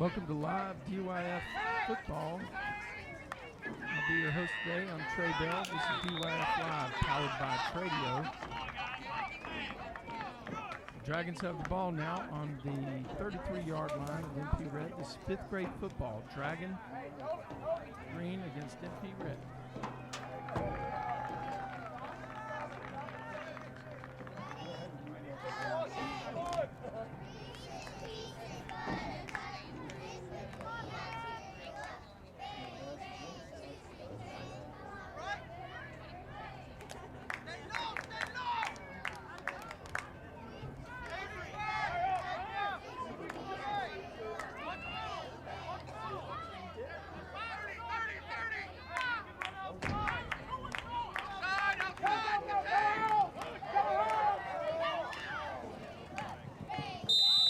Welcome to live DYF football. I'll be your host today. I'm Trey Bell. This is DYF Live, powered by Tradio. The Dragons have the ball now on the 33-yard line of MP Red. This is fifth grade football. Dragon green against MP Red.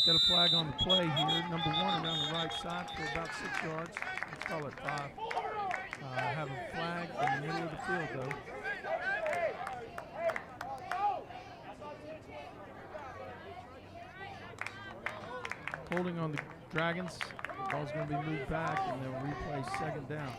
Got a flag on the play here. Number 1 around the right side for about 6 yards. Let's call it 5. Have a flag in the middle of the field, though. Holding on the Dragons. The ball's going to be moved back, and they'll replay second down.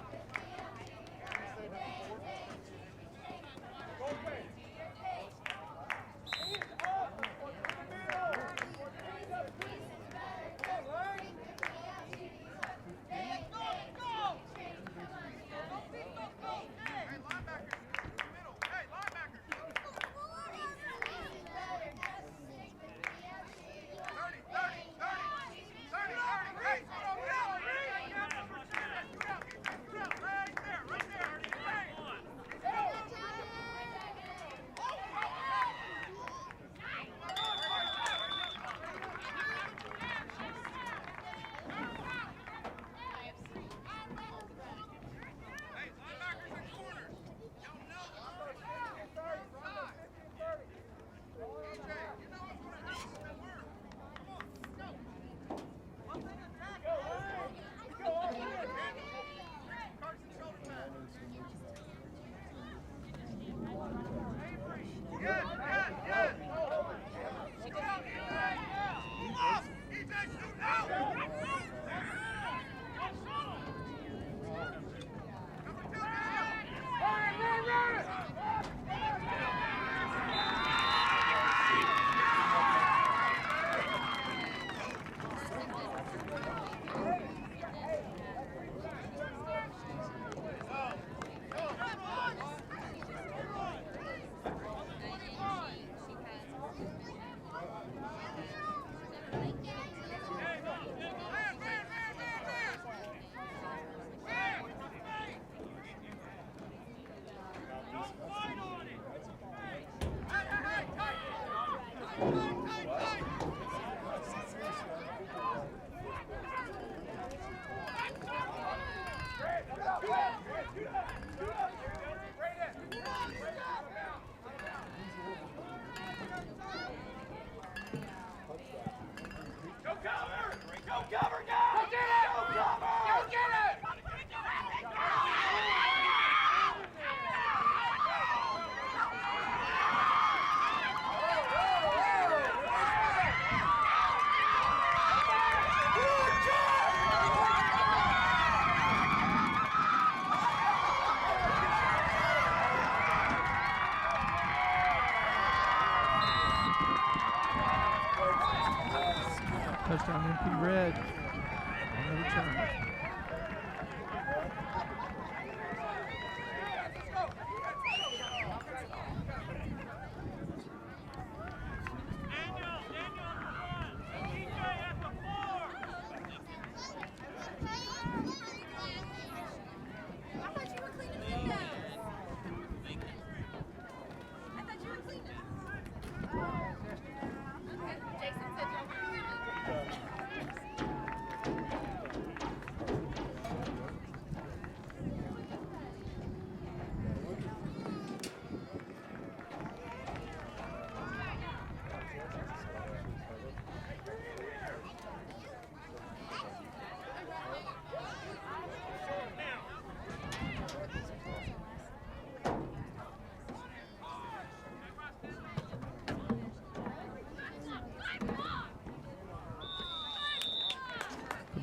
Touchdown MP Red on the return.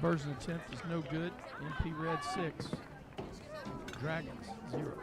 Conversion attempt is no good. MP Red 6. Dragons 0.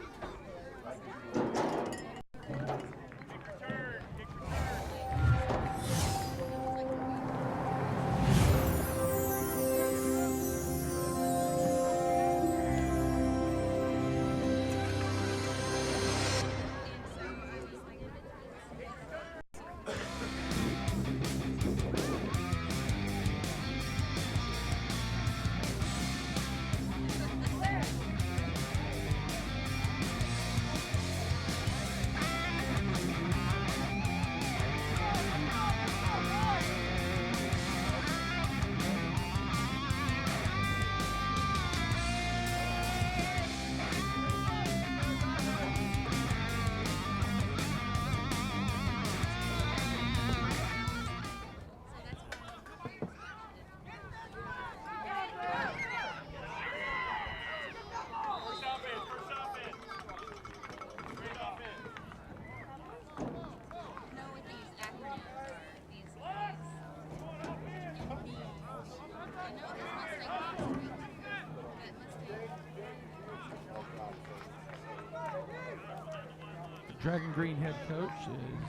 Dragon Green head coach is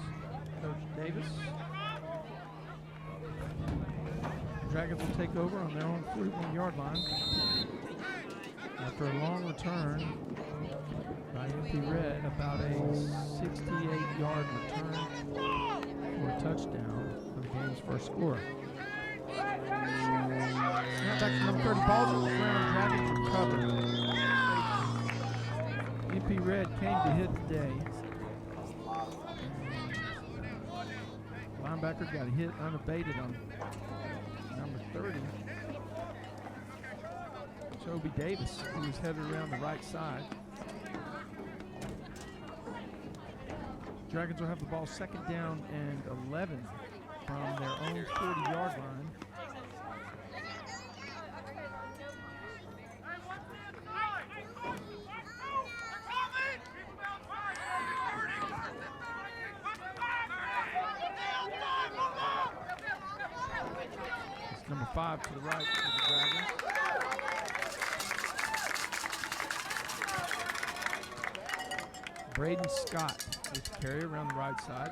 Coach Davis. Dragons will take over on their own 41-yard line after a long return by MP Red, about a 68-yard return for a touchdown for the game's first score. Snap back to number 30, balls on the ground, Dragons recover. MP Red came to hit today. Linebacker got a hit unabated on number 30. Toby Davis, who was headed around the right side. Dragons will have the ball second down and 11 from their own 40-yard line. Number 5 to the right for the Dragons. Braden Scott with the carry around the right side.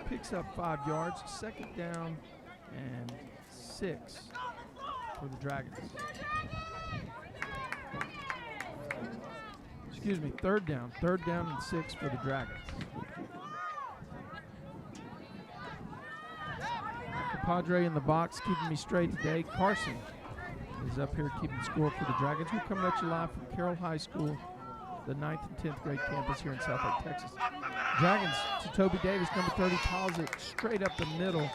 Picks up 5 yards. Second down and 6 for the Dragons. Excuse me, third down. Third down and 6 for the Dragons. Padre in the box, keeping me straight today. Carson is up here keeping score for the Dragons. We're coming at you live from Carroll High School, the 9th and 10th grade campus here in Southlake, Texas. Dragons to Toby Davis, number 30, calls it straight up the middle.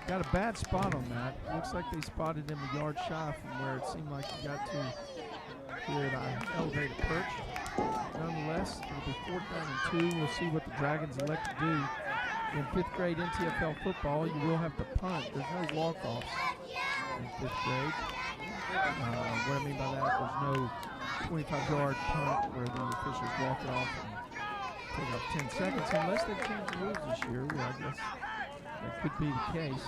Got a bad spot on that. Looks like they spotted him a yard shy from where it seemed like he got to here at elevated perch. Nonetheless, it'll be 4th down and 2. We'll see what the Dragons elect to do. In 5th grade NTFL football, you will have to punt. There's no walk-offs in 5th grade. What I mean by that, there's no 25-yard punt where the officials walk it off and take off 10 seconds, unless they've changed the rules this year. Well, I guess that could be the case.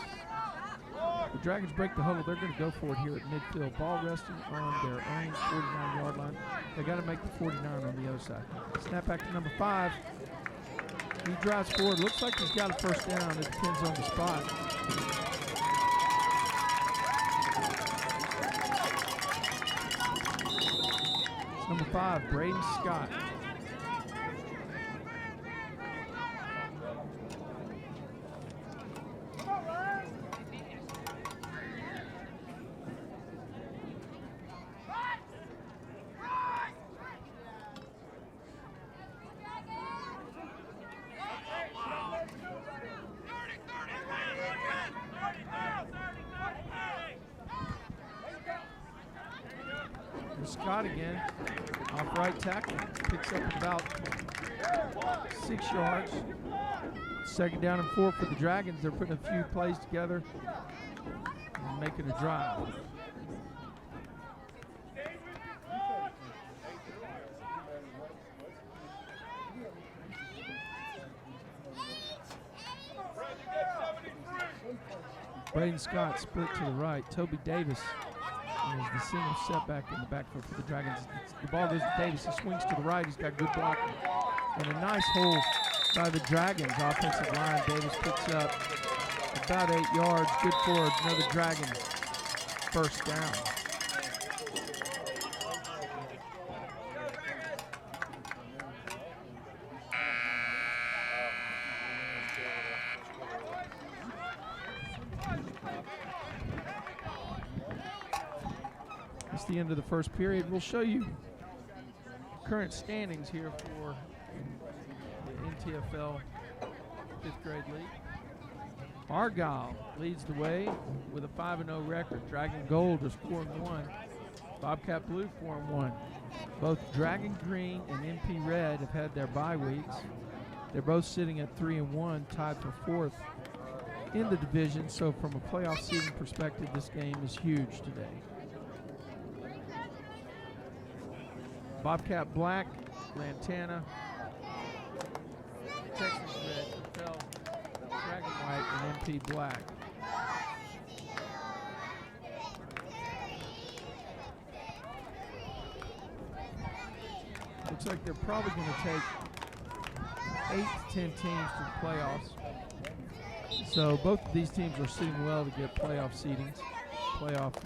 The Dragons break the huddle. They're going to go for it here at midfield. Ball resting on their own 49-yard line. They got to make the 49 on the other side. Snap back to number 5. He drives forward. Looks like he's got a first down. It depends on the spot. It's number 5, Braden Scott. Scott again, off right tackle, picks up about 6 yards. Second down and 4 for the Dragons. They're putting a few plays together and making a drive. Braden Scott split to the right. Toby Davis is the single setback in the backfield for the Dragons. The ball goes to Davis. He swings to the right. He's got good blocking. And a nice hole by the Dragons offensive line. Davis picks up about 8 yards. Good for another Dragon first down. That's the end of the first period. We'll show you current standings here for the NTFL 5th grade league. Argyle leads the way with a 5-0 record. Dragon Gold is 4-1. Bobcat Blue 4-1. Both Dragon Green and MP Red have had their bye weeks. They're both sitting at 3-1, tied for 4th in the division. So from a playoff seeding perspective, this game is huge today. Bobcat Black, Lantana, Texas Red, Capel, Dragon White, and MP Black. Looks like they're probably going to take 8 to 10 teams to the playoffs. So both of these teams are sitting well to get playoff seedings, playoff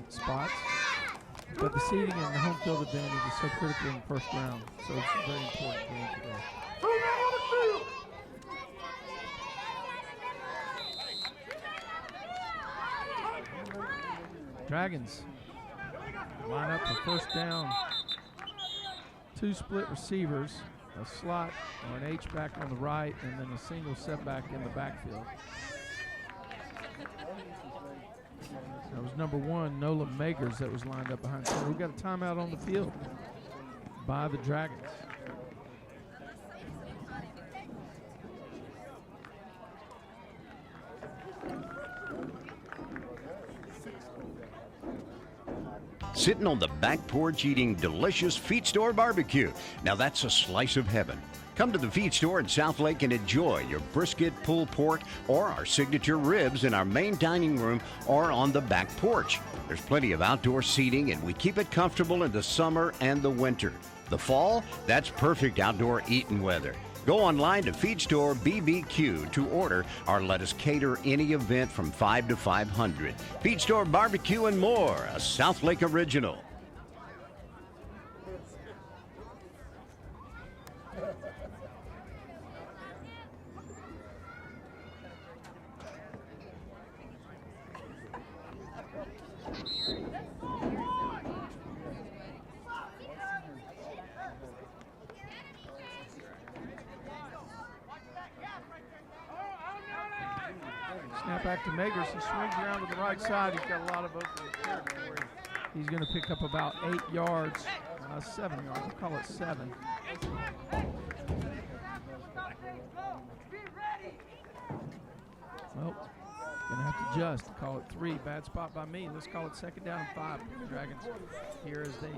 spots. But the seeding and the home field advantage is so critical in the first round. So it's a very important game today. Dragons line up for first down. 2 split receivers, a slot or an H-back on the right, and then a single setback in the backfield. That was number 1, Nola Magers, that was lined up behind center. We've got a timeout on the field by the Dragons. Sitting on the back porch eating delicious Feed Store barbecue. Now that's a slice of heaven. Come to the Feed Store in Southlake and enjoy your brisket, pulled pork, or our signature ribs in our main dining room or on the back porch. There's plenty of outdoor seating, and we keep it comfortable in the summer and the winter. The fall, that's perfect outdoor eating weather. Go online to Feed Store BBQ to order or let us cater any event from 5 to 500. Feed Store Barbecue and more, a Southlake original. Snap back to Magers. He swings around to the right side. He's got a lot of open territory. He's going to pick up about 8 yards, 7 yards. We'll call it 7. Well, going to have to adjust. Call it 3. Bad spot by me. Let's call it 2nd down and 5. Dragons here as they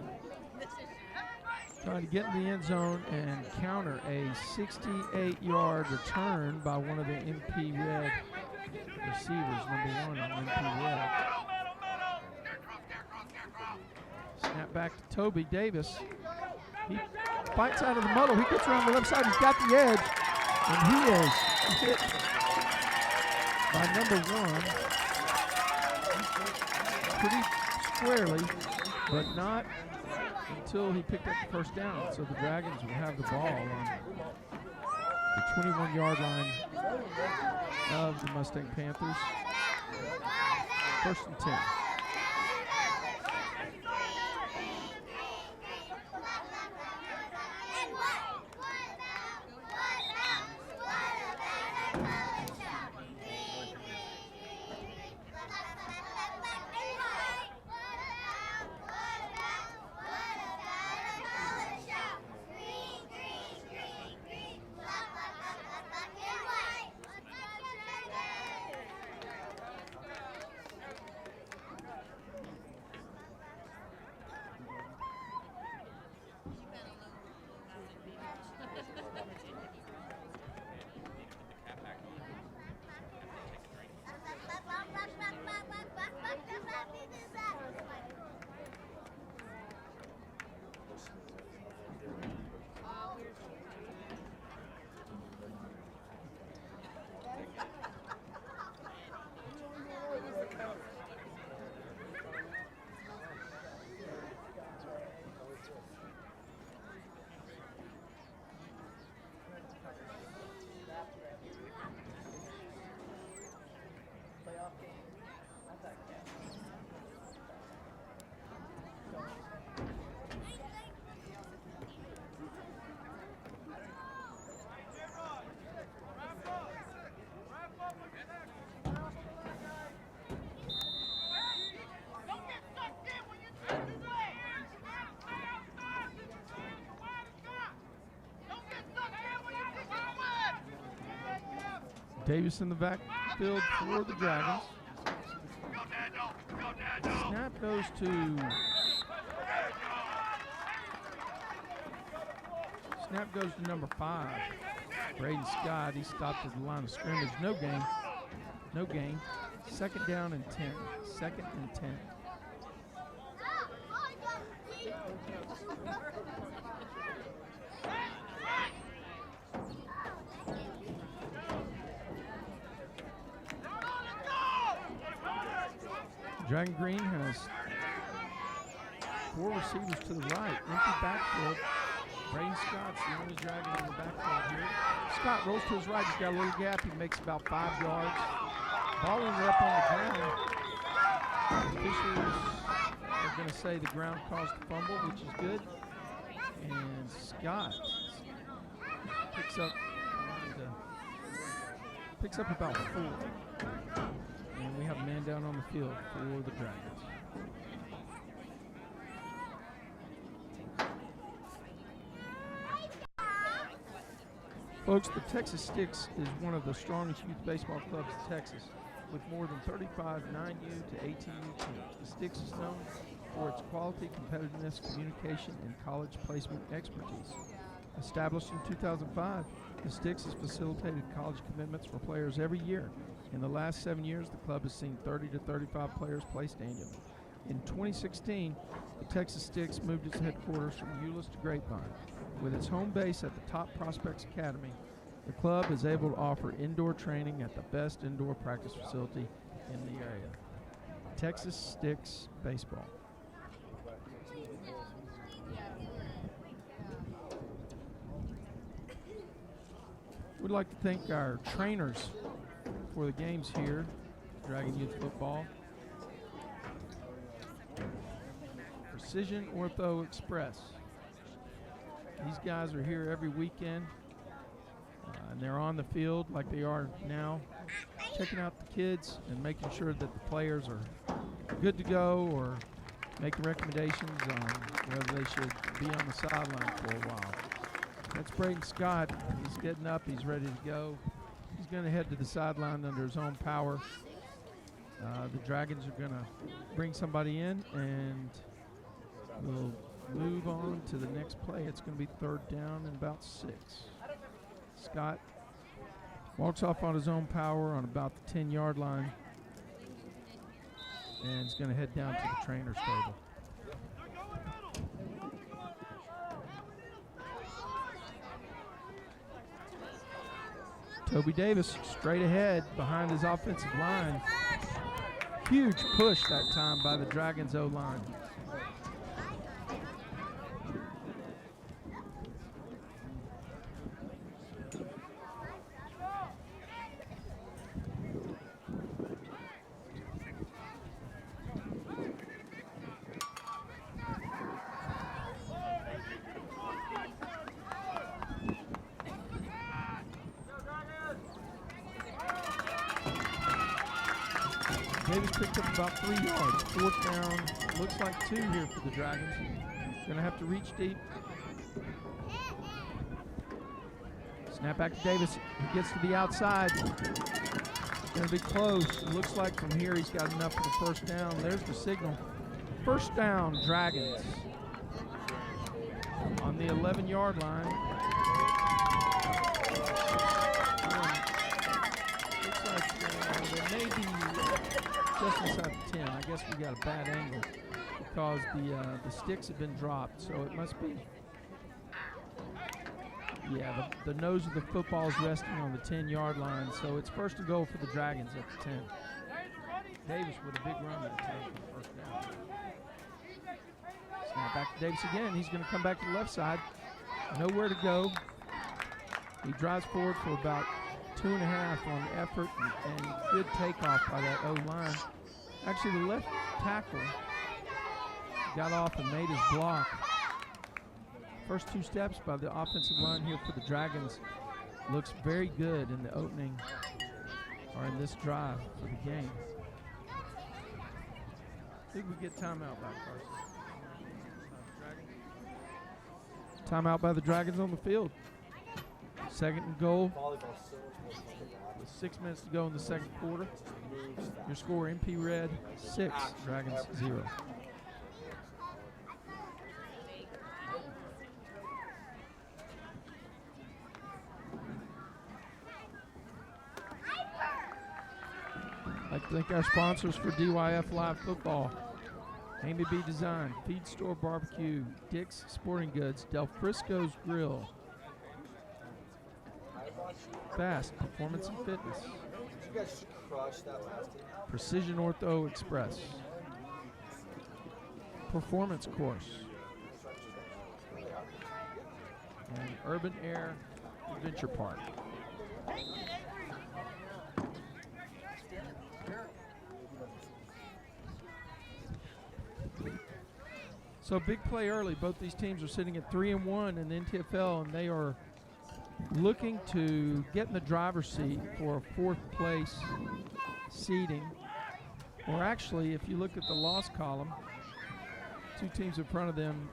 trying to get in the end zone and counter a 68-yard return by one of the MP Red receivers, number 1 on MP Red. Snap back to Toby Davis. He bites out of the muddle. He gets around the left side. He's got the edge, and he is hit by number 1 pretty squarely, but not until he picked up the first down. So the Dragons will have the ball on the 21-yard line of the Mustang-Panthers. 1st and 10. Davis in the backfield for the Dragons. Snap goes to number 5, Braden Scott. He stopped at the line of scrimmage. No gain. No gain. 2nd down and 10. 2nd and 10. Dragon Green has 4 receivers to the right. Empty backfield. Braden Scott's the only Dragon in the backfield here. Scott rolls to his right. He's got a little gap. He makes about 5 yards. Ball ended up on the ground. Officials are going to say the ground caused the fumble, which is good. And Scott picks up about 4. And we have a man down on the field for the Dragons. Folks, the Texas Sticks is one of the strongest youth baseball clubs in Texas, with more than 35 9U to 18U teams. The Sticks is known for its quality, competitiveness, communication, and college placement expertise. Established in 2005, the Sticks has facilitated college commitments for players every year. In the last 7 years, the club has seen 30 to 35 players placed annually. In 2016, the Texas Sticks moved its headquarters from Euless to Grapevine. With its home base at the Top Prospects Academy, the club is able to offer indoor training at the best indoor practice facility in the area. Texas Sticks Baseball. We'd like to thank our trainers for the games here, Dragon Youth Football. Precision Ortho Express. These guys are here every weekend, and they're on the field like they are now, checking out the kids and making sure that the players are good to go, or making recommendations on whether they should be on the sideline for a while. That's Braden Scott. He's getting up. He's ready to go. He's going to head to the sideline under his own power. The Dragons are going to bring somebody in, and we'll move on to the next play. It's going to be 3rd down and about 6. Scott walks off on his own power on about the 10-yard line, and is going to head down to the trainer's table. Toby Davis straight ahead behind his offensive line. Huge push that time by the Dragons O-line. Davis picked up about 3 yards. 4th down. Looks like 2 here for the Dragons. Gonna have to reach deep. Snap back to Davis. He gets to the outside. Gonna be close. It looks like from here he's got enough for the 1st down. There's the signal. 1st down, Dragons. On the 11-yard line. Looks like there may be just inside the 10. I guess we got a bad angle because the sticks have been dropped, so it must be. Yeah, the nose of the football is resting on the 10-yard line, so it's 1st and goal for the Dragons at the 10. Davis with a big run that time for the 1st down. Snap back to Davis again. He's going to come back to the left side. Nowhere to go. He drives forward for about 2.5 on effort and good takeoff by that O-line. Actually, the left tackle got off and made his block. First 2 steps by the offensive line here for the Dragons looks very good in the opening, or in this drive for the game. I think we get timeout by Carson. Timeout by the Dragons on the field. Second and goal. With 6 minutes to go in the second quarter. Your score, MP Red 6, Dragons 0. I'd like to thank our sponsors for DYF Live Football. Amy B Design, Feed Store Barbecue, Dick's Sporting Goods, Del Frisco's Grill, Fast Performance and Fitness, Precision Ortho Express, Performance Course, and Urban Air Adventure Park. So big play early. Both these teams are sitting at 3-1 in the NTFL, and they are looking to get in the driver's seat for a fourth place seeding. Or actually, if you look at the loss column, two teams in front of them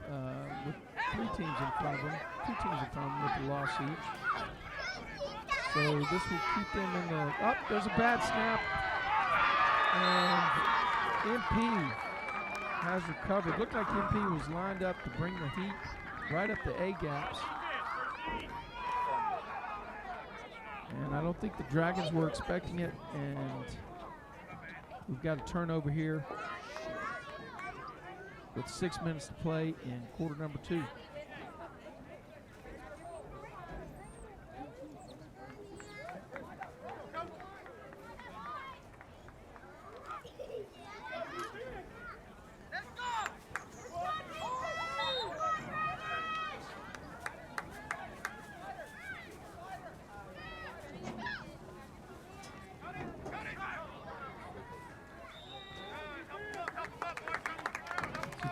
with 3 teams in front of them, 2 teams in front of them with the loss each. So this will keep them in the, there's a bad snap. And MP has recovered. Looked like MP was lined up to bring the heat right up the A gaps. And I don't think the Dragons were expecting it. And we've got a turnover here with 6 minutes to play in quarter number 2.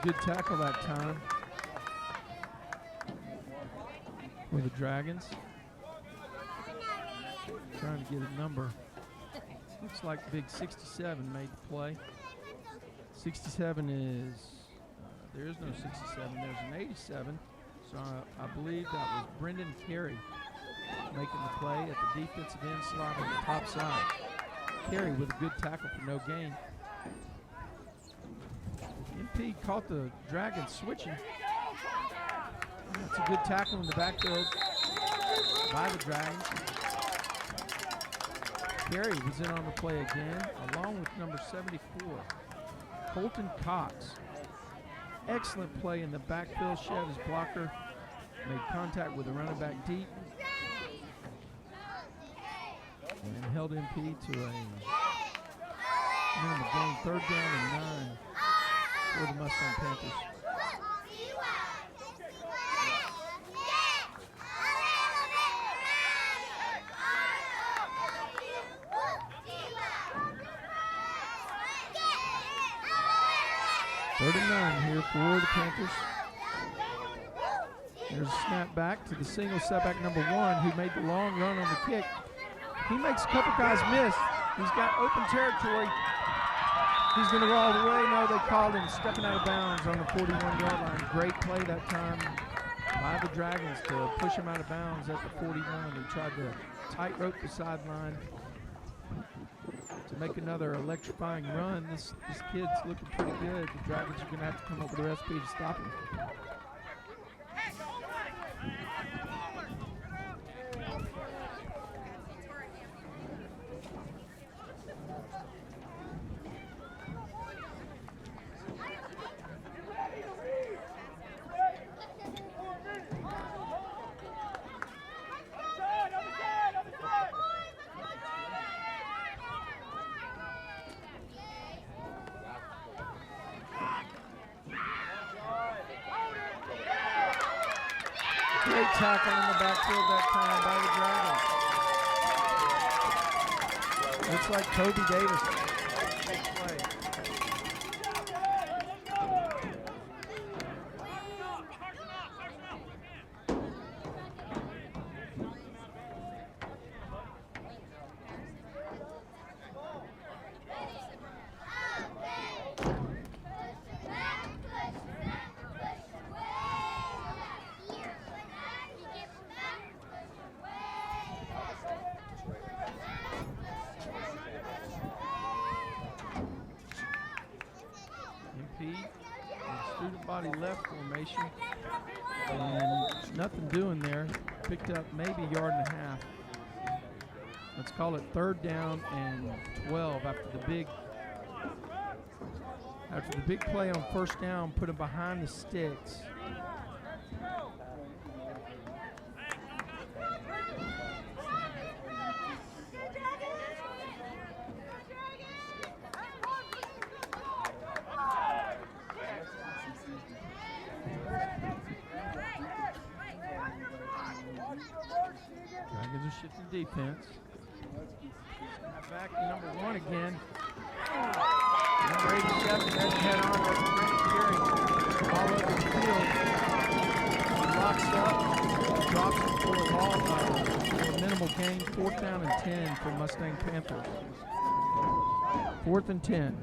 Good tackle that time for the Dragons. Trying to get a number. Looks like big 67 made the play. 67 is, there is no 67, there's an 87. So I believe that was Brendan Carey making the play at the defensive end slot on the top side. Carey with a good tackle for no gain. MP caught the Dragons switching. That's a good tackle in the backfield by the Dragons. Carey was in on the play again, along with number 74, Colton Cox. Excellent play in the backfield. Shed his blocker, made contact with the running back deep, and held MP to a minimum gain, 3rd down and 9. For the Mustang-Panthers. Third and 9 here for the Panthers. There's a snap back to the single setback number 1 who made the long run on the kick. He makes a couple guys miss. He's got open territory. He's going to go all the way. No, they called him stepping out of bounds on the 41-yard line. Great play that time by the Dragons to push him out of bounds at the 41. He tried to tightrope the sideline to make another electrifying run. This kid's looking pretty good. The Dragons are going to have to come up with a recipe to stop him. Great tackle in the backfield that time by the Dragons. Looks like Toby Davis. Big play. student body left formation. And nothing doing there. Picked up maybe a yard and a half. Let's call it 3rd down and 12 after the big play on 1st down, put him behind the sticks. Dragons are shifting defense. Back to number 1 again. Number 87, that's head on. That's Brandon Carey all over the field. Locks up, drops it for a minimal gain. 4th down and 10 for Mustang-Panther. 4th and 10.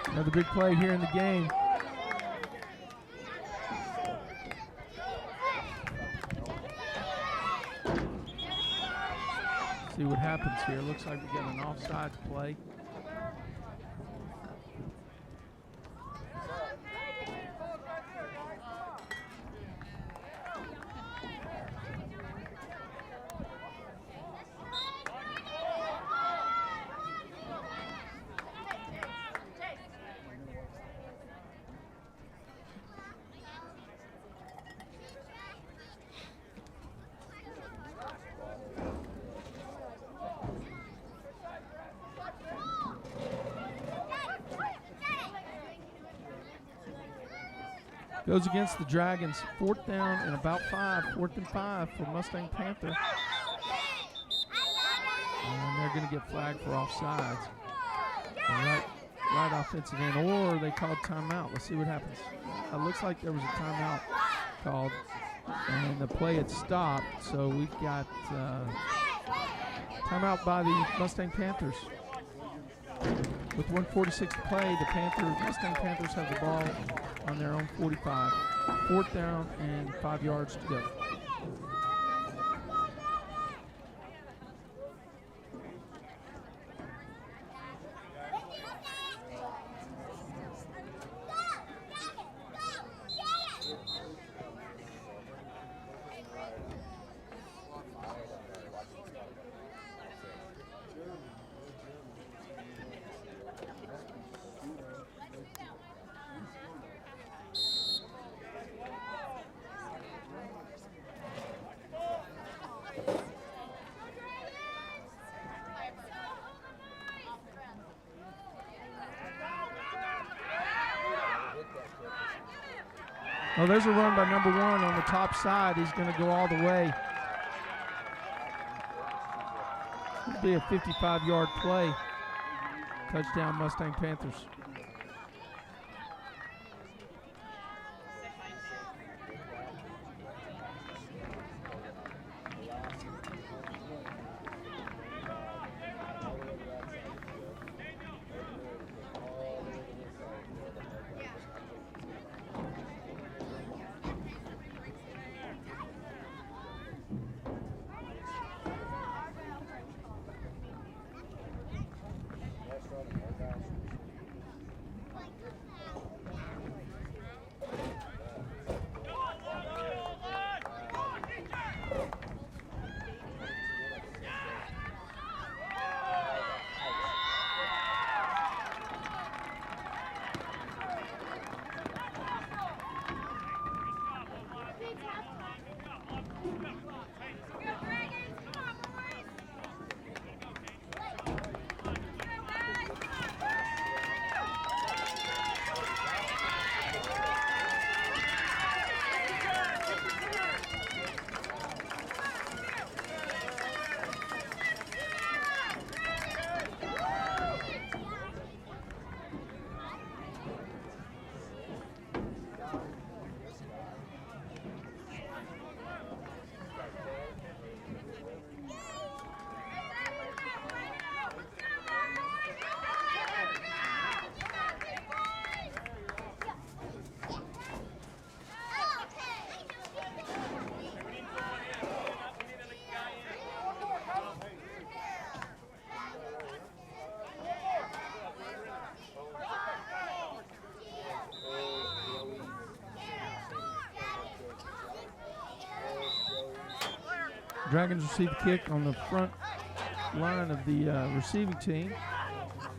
Another big play here in the game. See what happens here. Looks like we got an offside play. Goes against the Dragons. 4th down and about 5. 4th and 5 for Mustang-Panther. And they're going to get flagged for offsides. Right offensive end, or they called timeout. Let's see what happens. It looks like there was a timeout called, and the play had stopped. So we've got timeout by the Mustang-Panthers. With 1:46 to play, the Mustang-Panthers have the ball on their own 45. 4th down and 5 yards to go. Well, there's a run by number 1 on the top side. He's going to go all the way. It'll be a 55-yard play. Touchdown, Mustang-Panthers. Dragons receive the kick on the front line of the receiving team.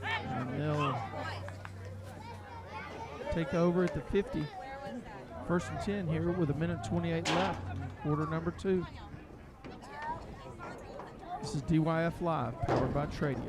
And they'll take over at the 50. First and 10 here with 1:28 left in quarter number 2. This is DYF Live, powered by Tradio.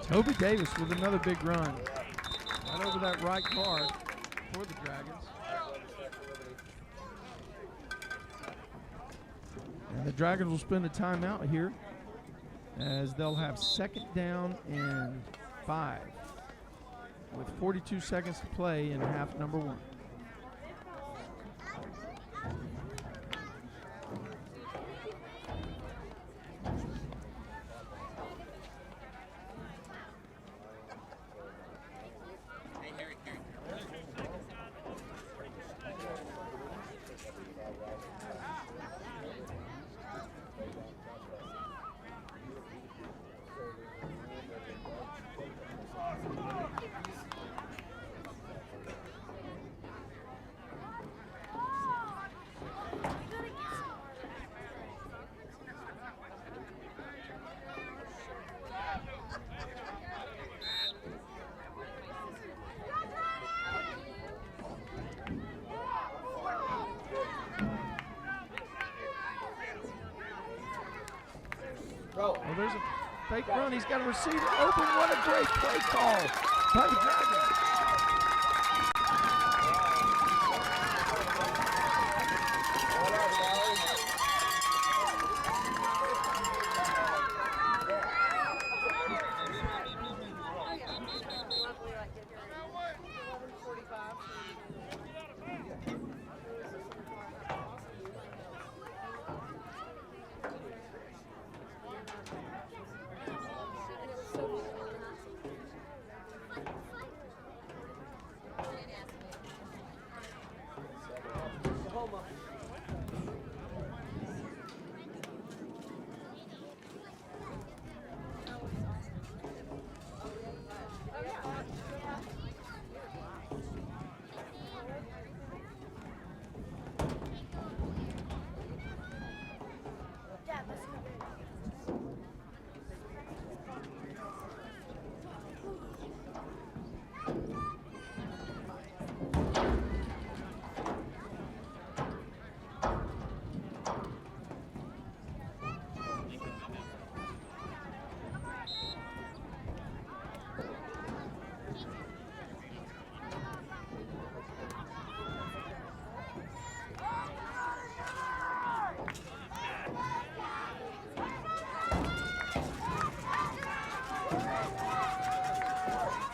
Toby Davis with another big run. Right over that right guard for the Dragons. And the Dragons will spend a timeout here as they'll have second down and 5 with 42 seconds to play in half number 1. Well, there's a fake run. He's got a receiver open. What a great play call by the Dragons.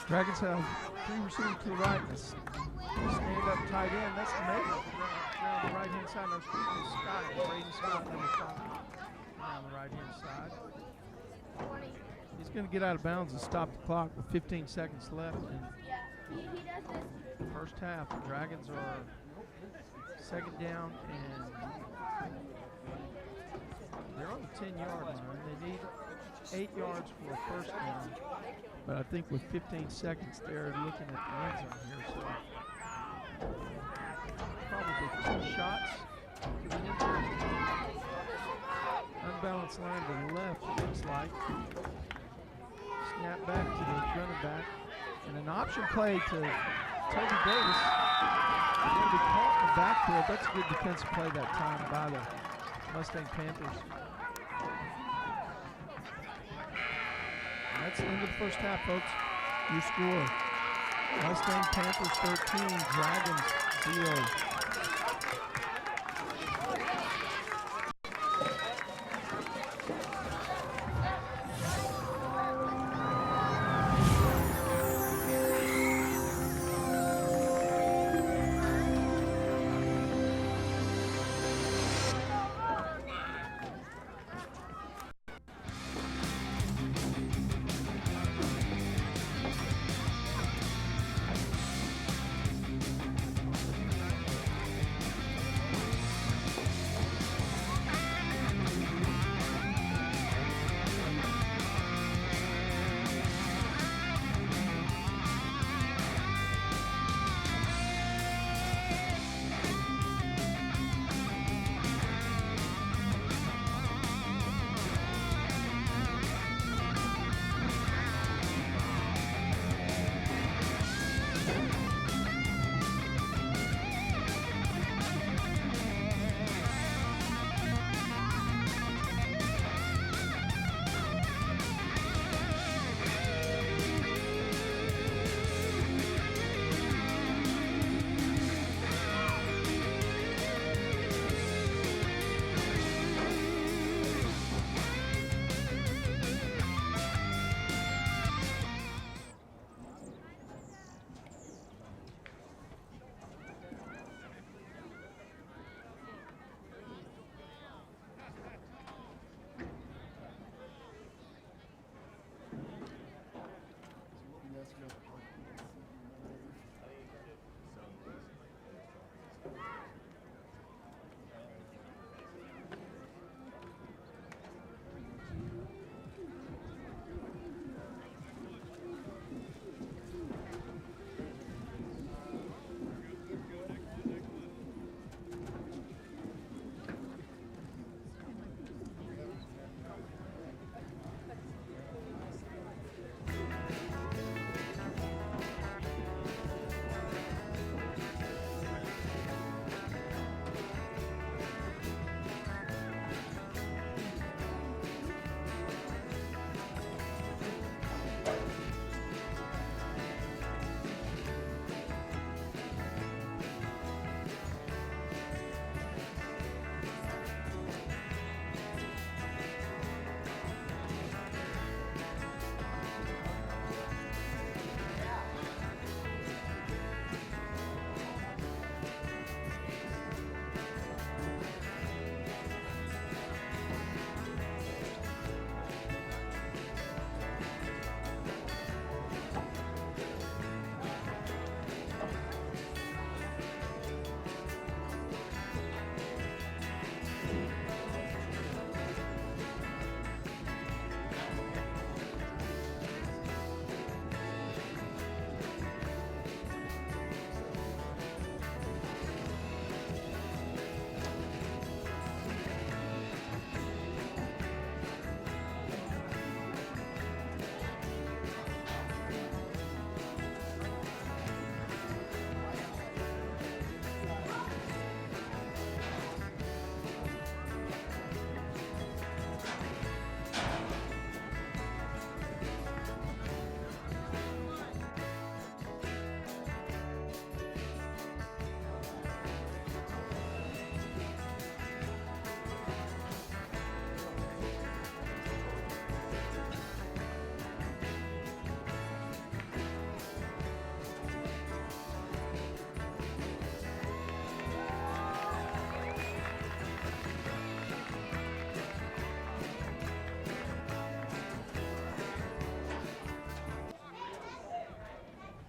Dragons have 3 receivers to the right. Stand up tight end. That's amazing. Around the right hand side. That's Scott. Braden Scott, number 5. On the right hand side. He's going to get out of bounds and stop the clock with 15 seconds left in the first half. The Dragons are second down and they're on the 10-yard line. They need 8 yards for a first down. But I think with 15 seconds, they're looking at the end zone here. So probably 2 shots. Unbalanced line to the left, it looks like. Snap back to the running back. And an option play to Toby Davis. Going to be caught in the backfield. That's a good defensive play that time by the Mustang-Panthers. That's the end of the first half, folks. Your score: Mustang-Panthers 13, Dragons 0.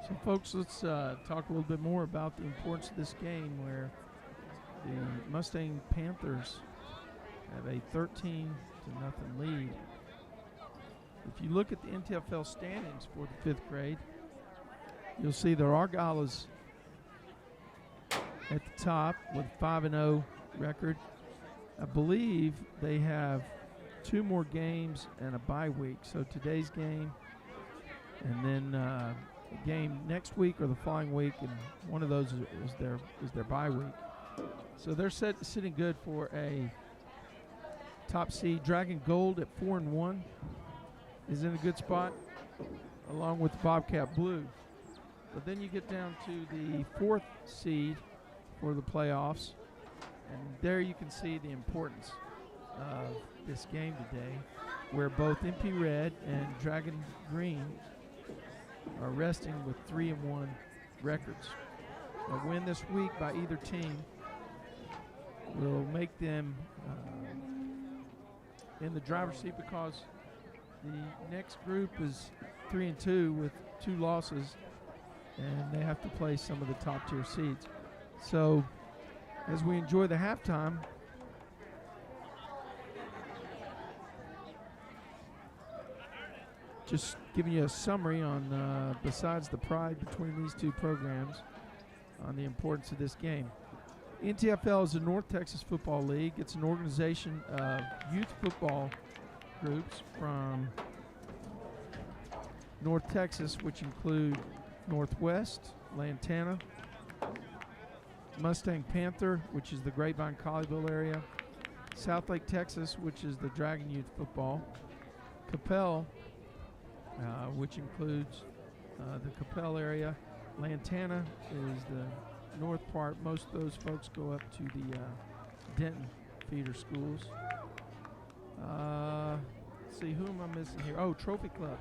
So, folks, let's talk a little bit more about the importance of this game, where the Mustang Panthers have a 13-0 lead. If you look at the NTFL standings for the 5th grade, you'll see that Argyle is at the top with a 5-0 record. I believe they have 2 more games and a bye week. So today's game and then a game next week or the following week, and one of those is their bye week. So they're sitting good for a top seed. Dragon Gold at 4-1 is in a good spot, along with Bobcat Blue. But then you get down to the 4th seed for the playoffs, and there you can see the importance of this game today, where both MP Red and Dragon Green are resting with 3-1 records. A win this week by either team will make them in the driver's seat, because the next group is 3-2 with 2 losses, and they have to play some of the top tier seeds. So as we enjoy the halftime, just giving you a summary on, besides the pride between these two programs, on the importance of this game. NTFL is the North Texas Football League. It's an organization of youth football groups from North Texas, which include Northwest, Lantana, Mustang-Panther, which is the Grapevine-Colleyville area, South Lake, Texas, which is the Dragon Youth Football, Capel, which includes the Capel area. Lantana is the north part. Most of those folks go up to the Denton feeder schools. Let's see, who am I missing here? Oh, Trophy Club.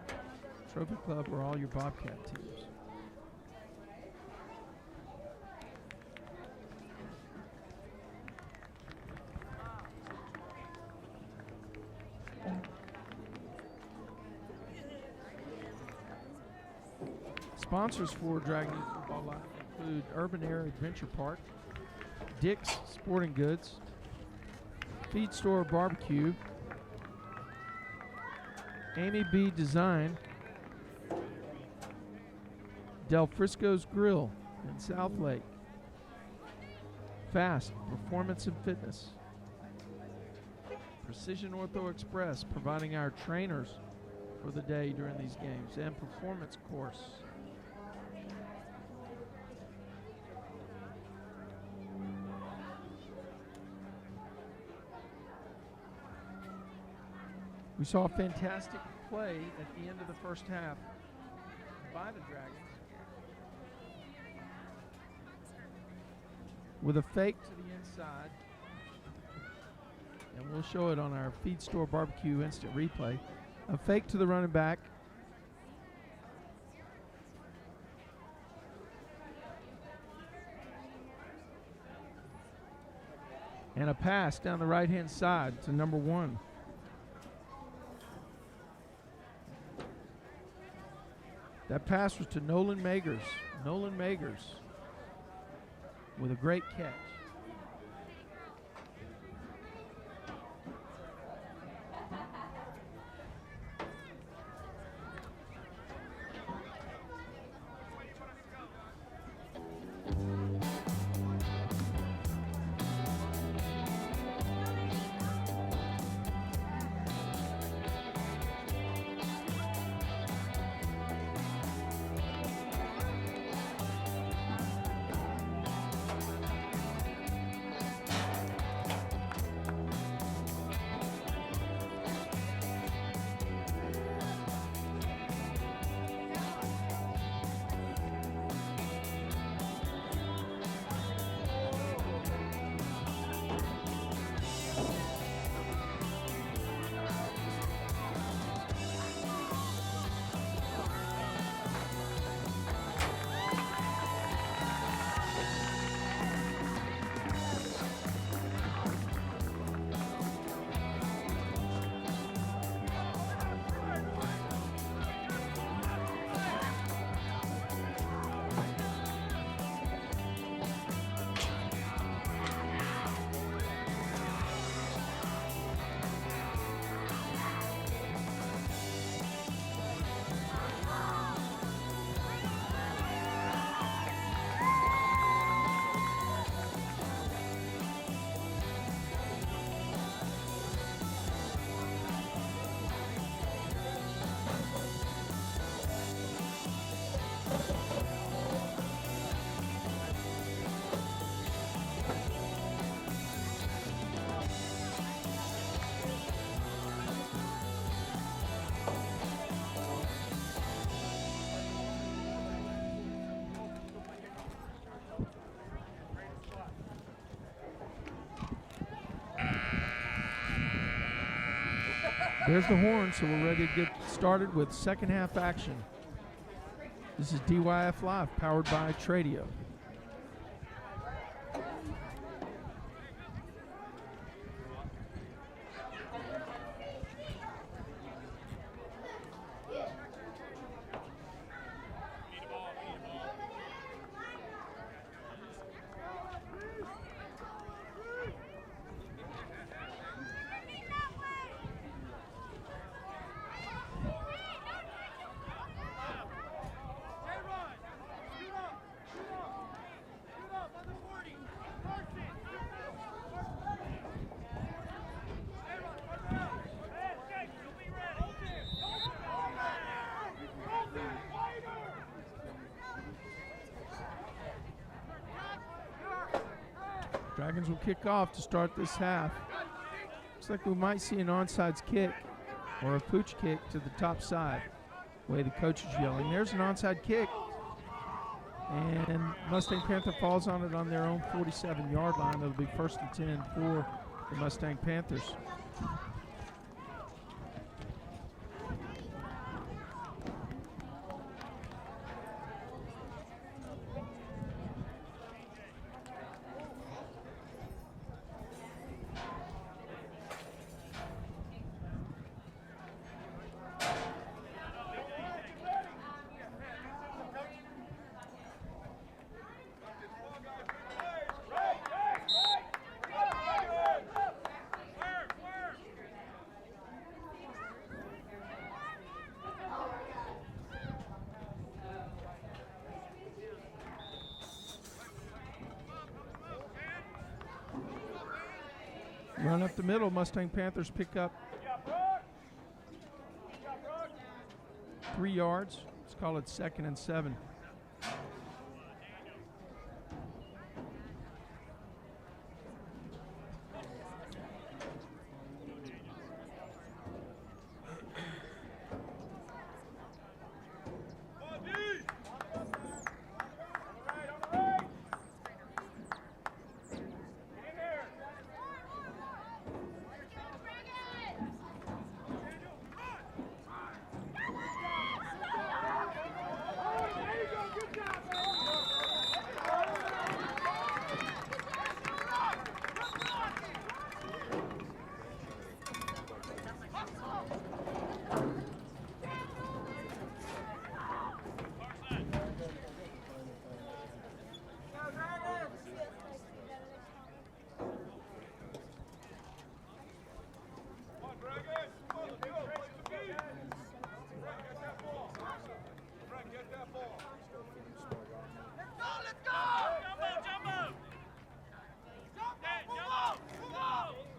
Trophy Club are all your Bobcat teams. Sponsors for Dragon Youth Football Live include Urban Air Adventure Park, Dick's Sporting Goods, Feed Store Barbecue, Amy B Design, Del Frisco's Grill in South Lake, Fast Performance and Fitness, Precision Ortho Express, providing our trainers for the day during these games, and Performance Course. We saw a fantastic play at the end of the first half by the Dragons, with a fake to the inside, and we'll show it on our Feed Store Barbecue instant replay. A fake to the running back, and a pass down the right-hand side to number 1. That pass was to Nolan Magers. Nolan Magers with a great catch. There's the horn, so we're ready to get started with second half action. This is DYF Live, powered by Tradio. Dragons will kick off to start this half. Looks like we might see an onside kick or a pooch kick to the top side. The way the coach is yelling. There's an onside kick. And Mustang-Panther falls on it on their own 47-yard line. It'll be 1st and 10 for the Mustang-Panthers. Run up the middle, Mustang-Panthers pick up 3 yards. Let's call it 2nd and 7.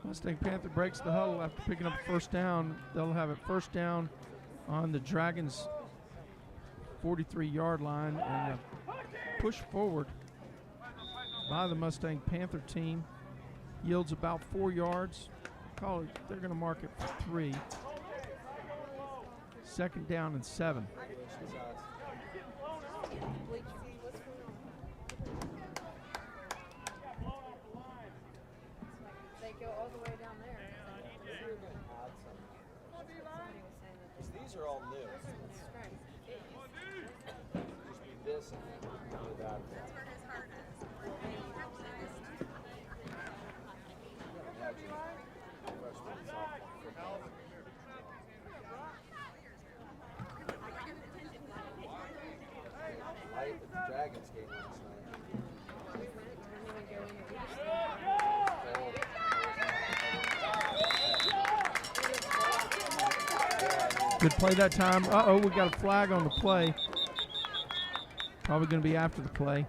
Mustang-Panther breaks the huddle after picking up a first down. They'll have it first down on the Dragons' 43-yard line, and a push forward by the Mustang-Panther team yields about 4 yards. They're going to mark it for 3. 2nd down and 7. These are all new. Just be this and do that. The Dragons game last night. Good play that time. Uh-oh, we got a flag on the play. Probably going to be after the play.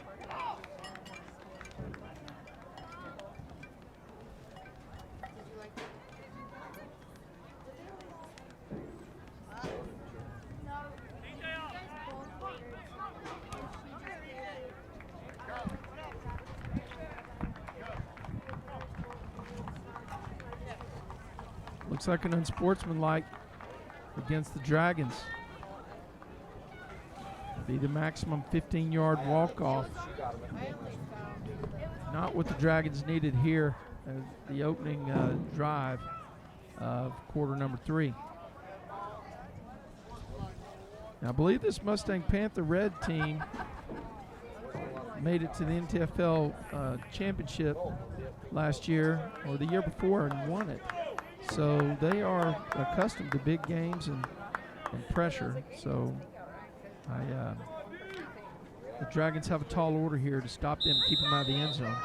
Looks like an unsportsmanlike against the Dragons. Be the maximum 15-yard walk-off. Not what the Dragons needed here at the opening drive. of quarter number 3. Now, I believe this Mustang-Panther Red team made it to the NTFL championship last year or the year before and won it. So they are accustomed to big games and pressure. So the Dragons have a tall order here to stop them, keep them out of the end zone.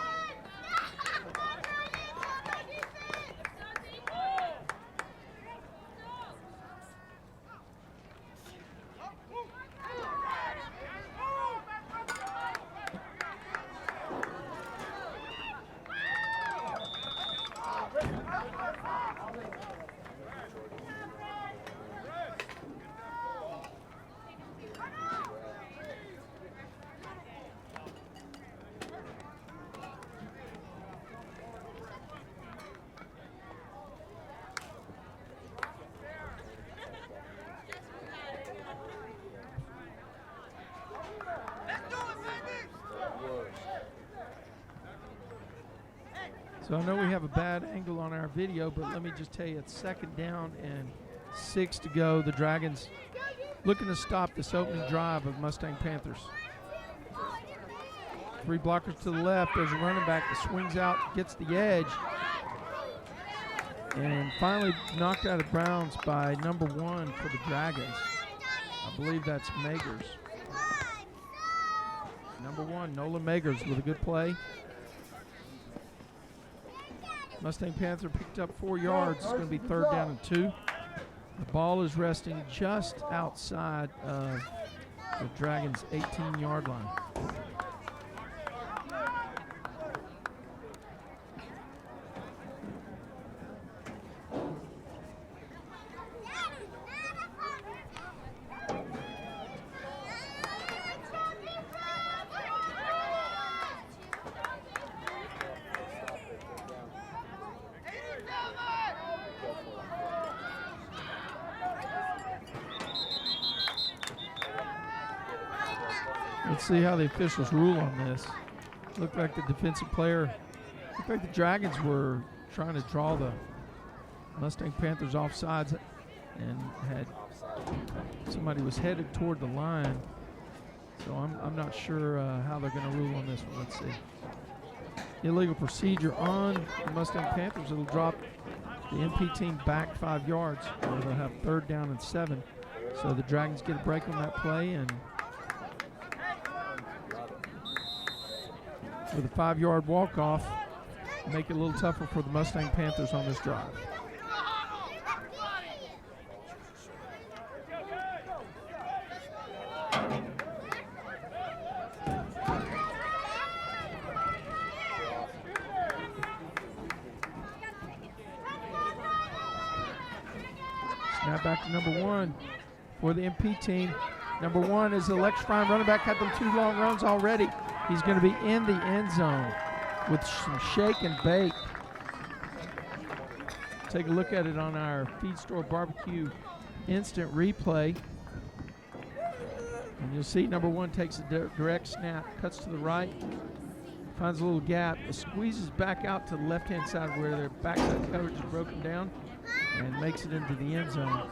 So I know we have a bad angle on our video, but let me just tell you, it's 2nd down and 6 to go. The Dragons looking to stop this opening drive of Mustang Panthers. 3 blockers to the left. There's a running back that swings out, gets the edge, and finally knocked out of bounds by number 1 for the Dragons. I believe that's Magers. Number 1, Nolan Magers with a good play. Mustang Panther picked up 4 yards. It's going to be 3rd down and 2. The ball is resting just outside of the Dragons' 18-yard line. Let's see how the officials rule on this. Looked like the defensive player, looked like the Dragons were trying to draw the Mustang Panthers off sides and had somebody was headed toward the line. So I'm not sure how they're going to rule on this one. Let's see. Illegal procedure on the Mustang Panthers. It'll drop the MP team back 5 yards, or they'll have 3rd down and 7. So the Dragons get a break on that play, and with a 5-yard walk-off, make it a little tougher for the Mustang Panthers on this drive. Snap back to number 1 for the MP team. Number 1 is electrifying running back, had them 2 long runs already. He's going to be in the end zone with some shake and bake. Take a look at it on our Feed Store Barbecue instant replay. And you'll see number 1 takes a direct snap, cuts to the right, finds a little gap, squeezes back out to the left-hand side where their backside coverage is broken down, and makes it into the end zone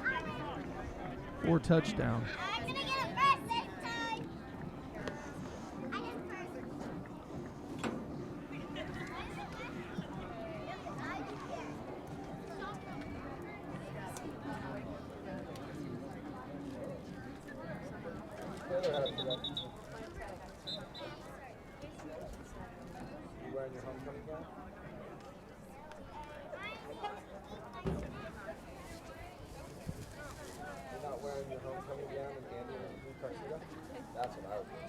for a touchdown. You wearing your homecoming gown? You're not wearing your homecoming gown and Andy in a blue tuxedo? That's what I would do.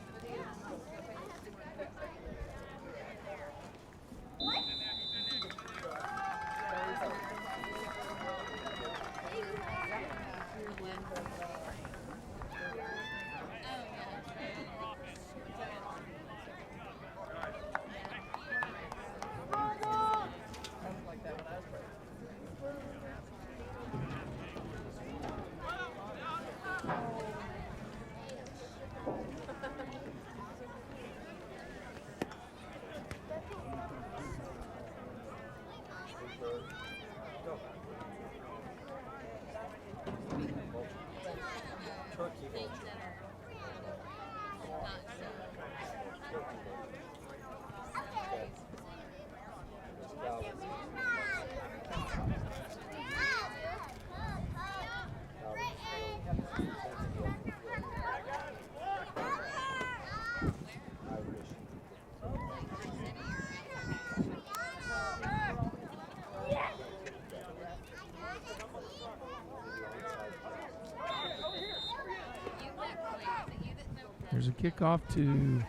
kickoff to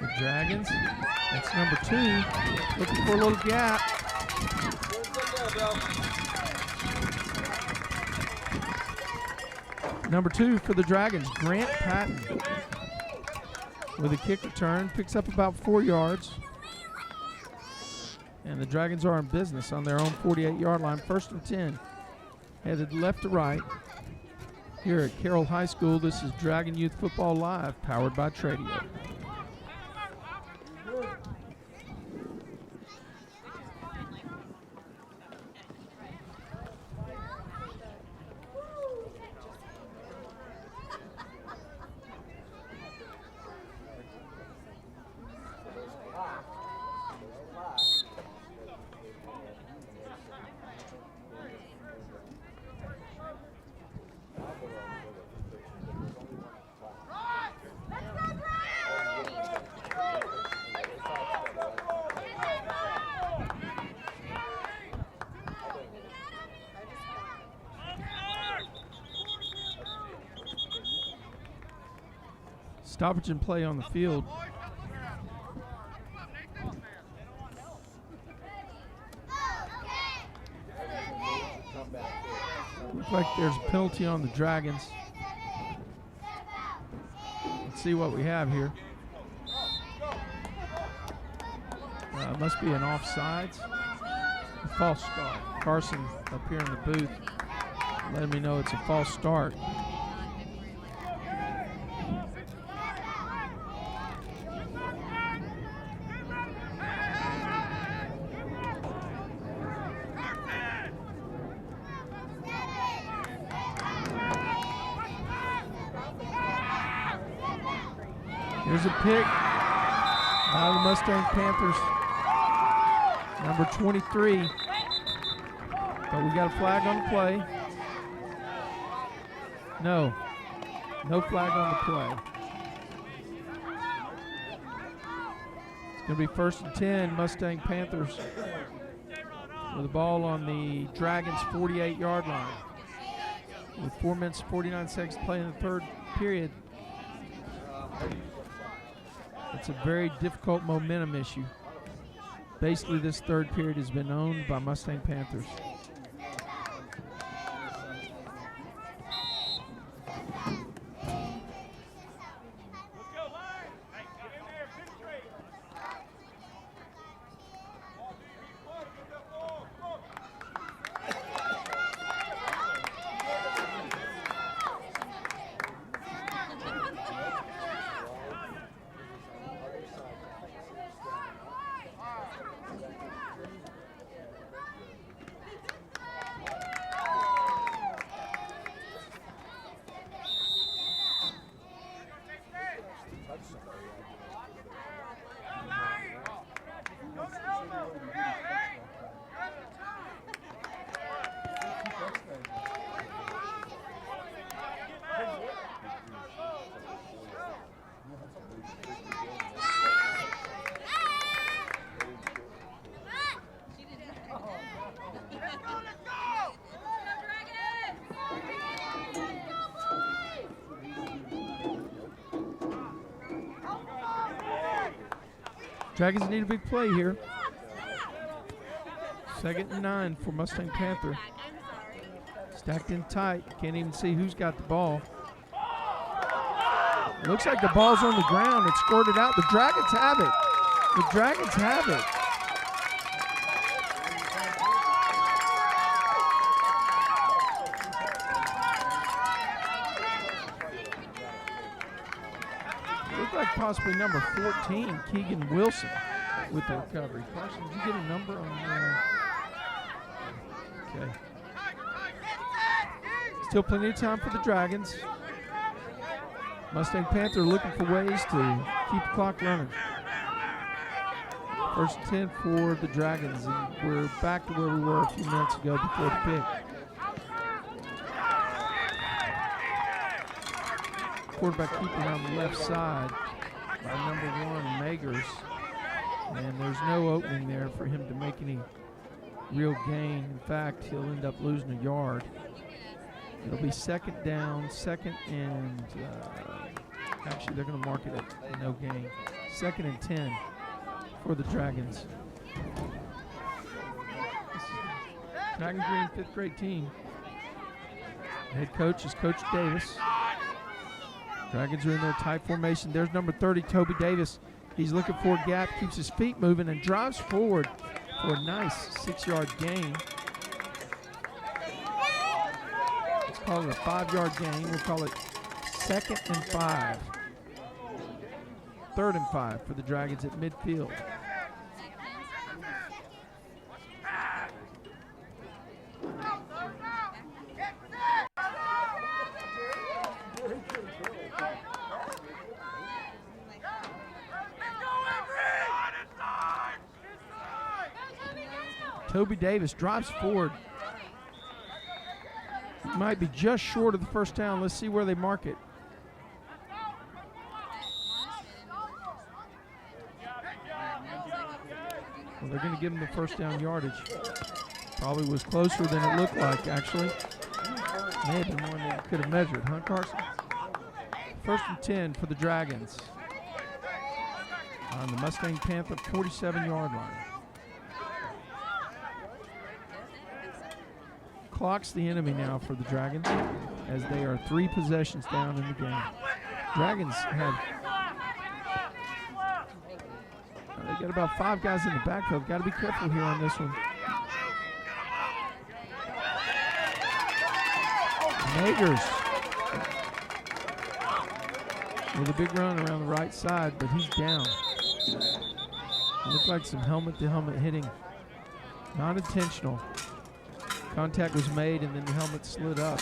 the Dragons. That's number 2. Looking for a little gap. Number 2 for the Dragons, Grant Patton. With a kick return, picks up about 4 yards. And the Dragons are in business on their own 48-yard line. 1st and 10. Headed left to right. Here at Carroll High School, this is Dragon Youth Football Live, powered by Tradio. Stoppage and play on the field. Looks like there's a penalty on the Dragons. Let's see what we have here. Must be an offsides. A false start. Carson up here in the booth letting me know it's a false start. Here's a pick out of the Mustang-Panthers, number 23. But we got a flag on the play. No flag on the play. It's going to be 1st and 10, Mustang-Panthers with the ball on the Dragons' 48-yard line. With 4 minutes and 49 seconds to play in the 3rd period. It's a very difficult momentum issue. Basically, this 3rd period has been owned by Mustang-Panthers. Dragons need a big play here. 2nd and 9 for Mustang-Panther. Stacked in tight. Can't even see who's got the ball. Looks like the ball's on the ground. It's squirted out. The Dragons have it. The Dragons have it. Looks like possibly number 14, Keegan Wilson, with the recovery. Carson, did you get a number on okay. Still plenty of time for the Dragons. Mustang-Panther looking for ways to keep the clock running. 1st and 10 for the Dragons, and we're back to where we were a few minutes ago before the pick. Quarterback keeping on the left side by number 1, Magers. And there's no opening there for him to make any real gain. In fact, he'll end up losing a yard. It'll be 2nd down, 2nd and Actually, they're going to mark it at no gain. 2nd and 10 for the Dragons. Dragon Green 5th grade team. Head coach is Coach Davis. Dragons are in their tight formation. There's number 30, Toby Davis. He's looking for a gap, keeps his feet moving, and drives forward for a nice 6-yard gain. Let's call it a 5-yard gain. We'll call it 2nd and 5. 3rd and 5 for the Dragons at midfield. Toby Davis drives forward. Might be just short of the first down. Let's see where they mark it. Well, they're going to give him the first down yardage. Probably was closer than it looked like, actually. May have been one that could have measured, huh, Carson? 1st and 10 for the Dragons on the Mustang-Panther 47-yard line. Clock's the enemy now for the Dragons as they are 3 possessions down in the game. Dragons have they got about 5 guys in the backfield. Got to be careful here on this one. Nagers with a big run around the right side, but he's down. It looked like some helmet-to-helmet hitting. Not intentional. Contact was made, and then the helmet slid up.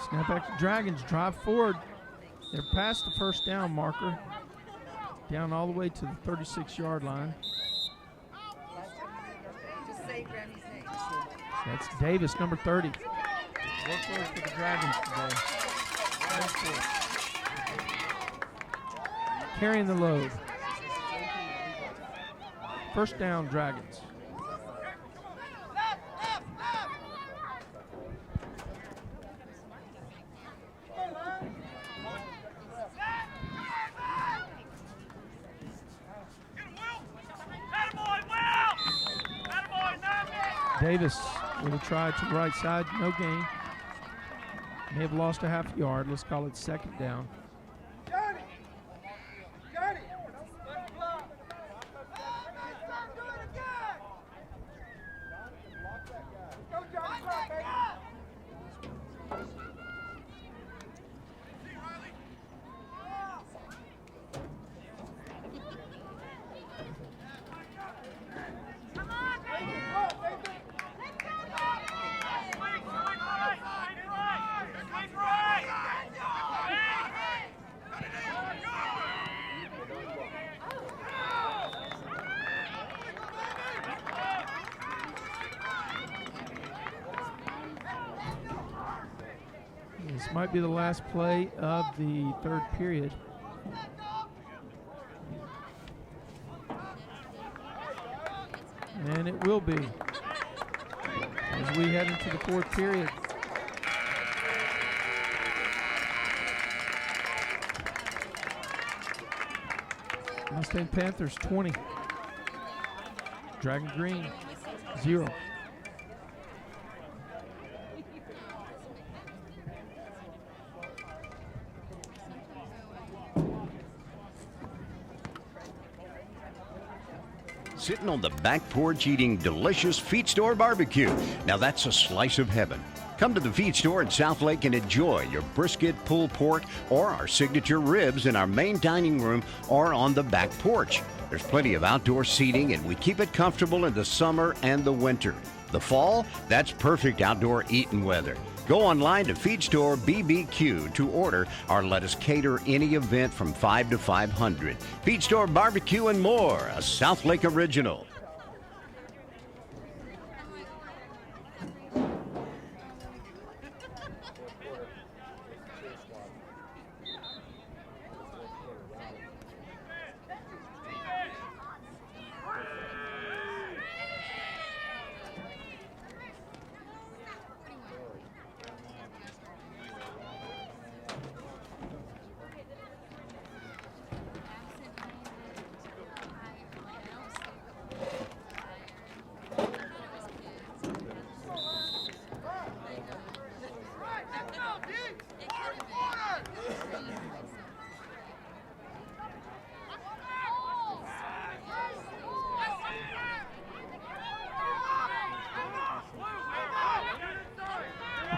Snap back to Dragons, drive forward. They're past the first down marker. Down all the way to the 36-yard line. That's Davis, number 30. Workload for the Dragons today. Carrying the load. First down, Dragons. Davis with a try to the right side, no gain. May have lost a half yard. Let's call it 2nd down. This might be the last play of the 3rd period. And it will be. as we head into the fourth period. Mustang-Panthers 20. Dragon Green 0. Sitting on the back porch eating delicious Feed Store barbecue. Now that's a slice of heaven. Come to the Feed Store in South Lake and enjoy your brisket, pulled pork, or our signature ribs in our main dining room or on the back porch. There's plenty of outdoor seating, and we keep it comfortable in the summer and the winter. The fall, that's perfect outdoor eating weather. Go online to Feed Store BBQ to order or let us cater any event from 5 to 500. Feed Store Barbecue and more, a South Lake original.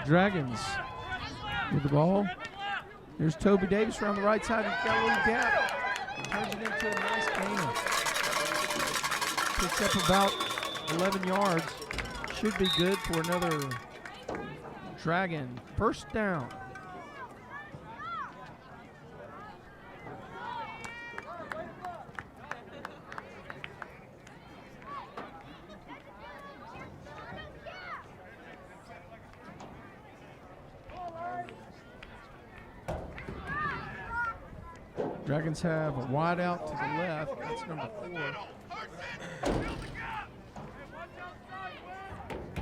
Dragons with the ball. There's Toby Davis around the right side. He's got a little gap. Turns it into a nice gain. Picks up about 11 yards. Should be good for another Dragon first down. Dragons have a wide out to the left. That's number 4.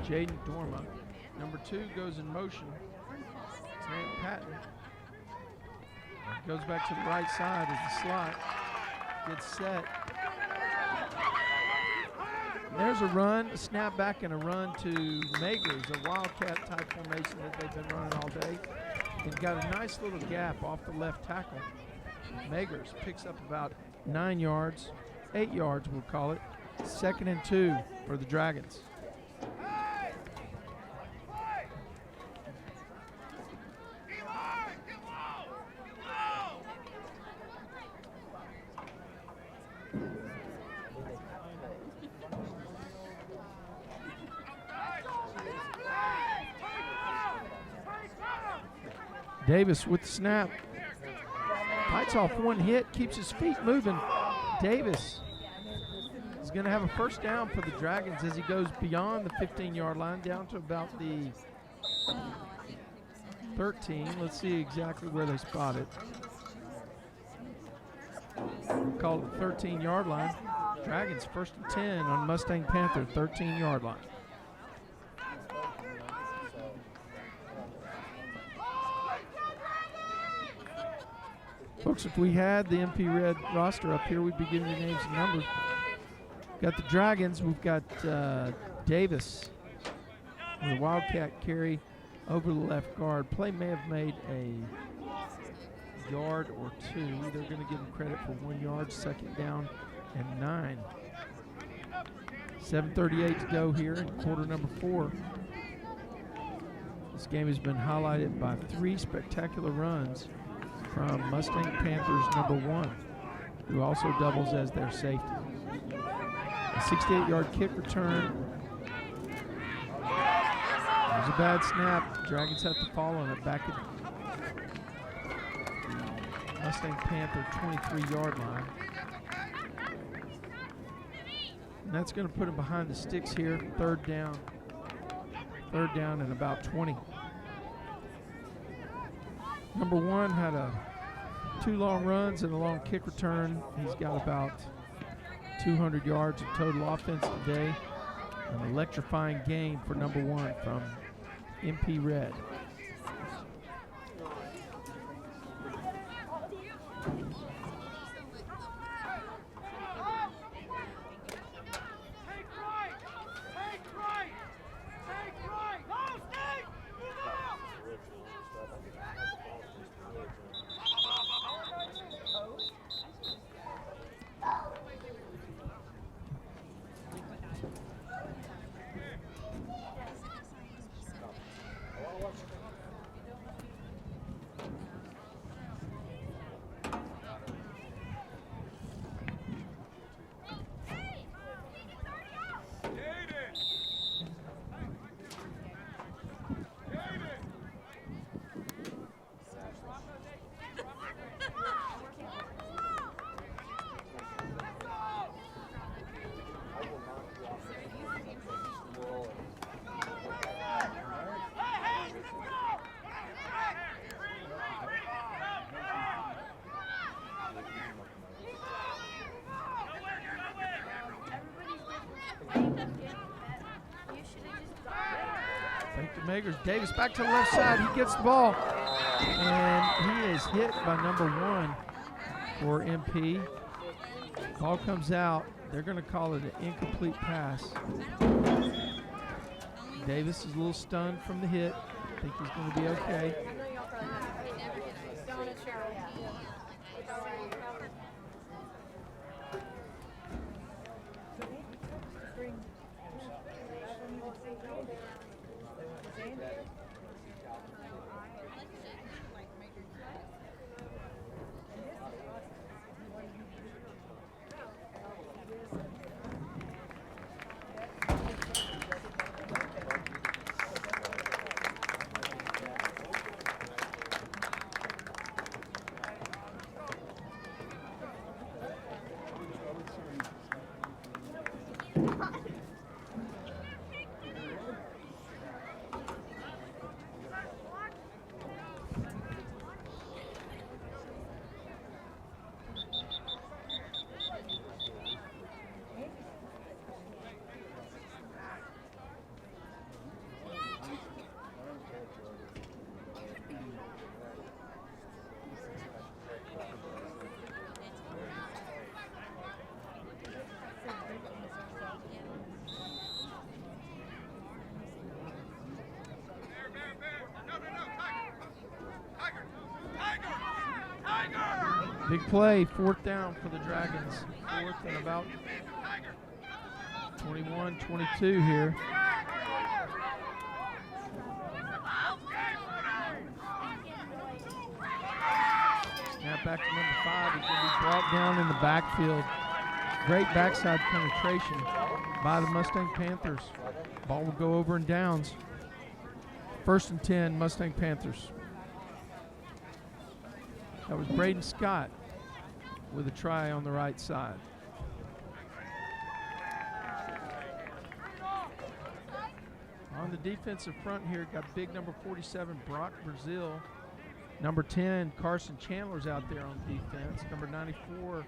Jaden Dorma. Number 2 goes in motion. Grant Patton. Goes back to the right side as the slot gets set. There's a run, a snap back and a run to Magers, a wildcat type formation that they've been running all day. And got a nice little gap off the left tackle. Magers picks up about 9 yards, 8 yards we'll call it. 2nd and 2 for the Dragons. Davis with the snap. Bites off one hit, keeps his feet moving. Davis is going to have a first down for the Dragons as he goes beyond the 15-yard line down to about the 13. Let's see exactly where they spot it. We'll call it the 13-yard line. Dragons 1st and 10 on Mustang-Panther 13-yard line. Folks, if we had the MP Red roster up here, we'd be giving you names and numbers. Got the Dragons. We've got Davis with a wildcat carry over the left guard. Play may have made a yard or 2. They're going to give him credit for 1 yard, 2nd down and 9. 7:38 to go here in quarter number 4. This game has been highlighted by 3 spectacular runs from Mustang-Panthers number 1, who also doubles as their safety. A 68-yard kick return. There's a bad snap. Dragons have to fall on it back at the Mustang-Panther 23-yard line. And that's going to put him behind the sticks here. 3rd down. 3rd down and about 20. Number 1 had 2 long runs and a long kick return. He's got about 200 yards of total offense today. An electrifying game for number 1 from MP Red. Fake to Magers. Davis back to the left side. He gets the ball. And he is hit by number 1 for MP. Ball comes out. They're going to call it an incomplete pass. Davis is a little stunned from the hit. I think he's going to be okay. Big play, 4th down for the Dragons. 4th and about 21-22 here. Snap back to number 5. He's going to be brought down in the backfield. Great backside penetration by the Mustang-Panthers. Ball will go over and downs. 1st and 10, Mustang-Panthers. That was Braden Scott with a try on the right side. On the defensive front here, got big number 47, Brock Brazil. Number 10, Carson Chandler's out there on defense. Number 94,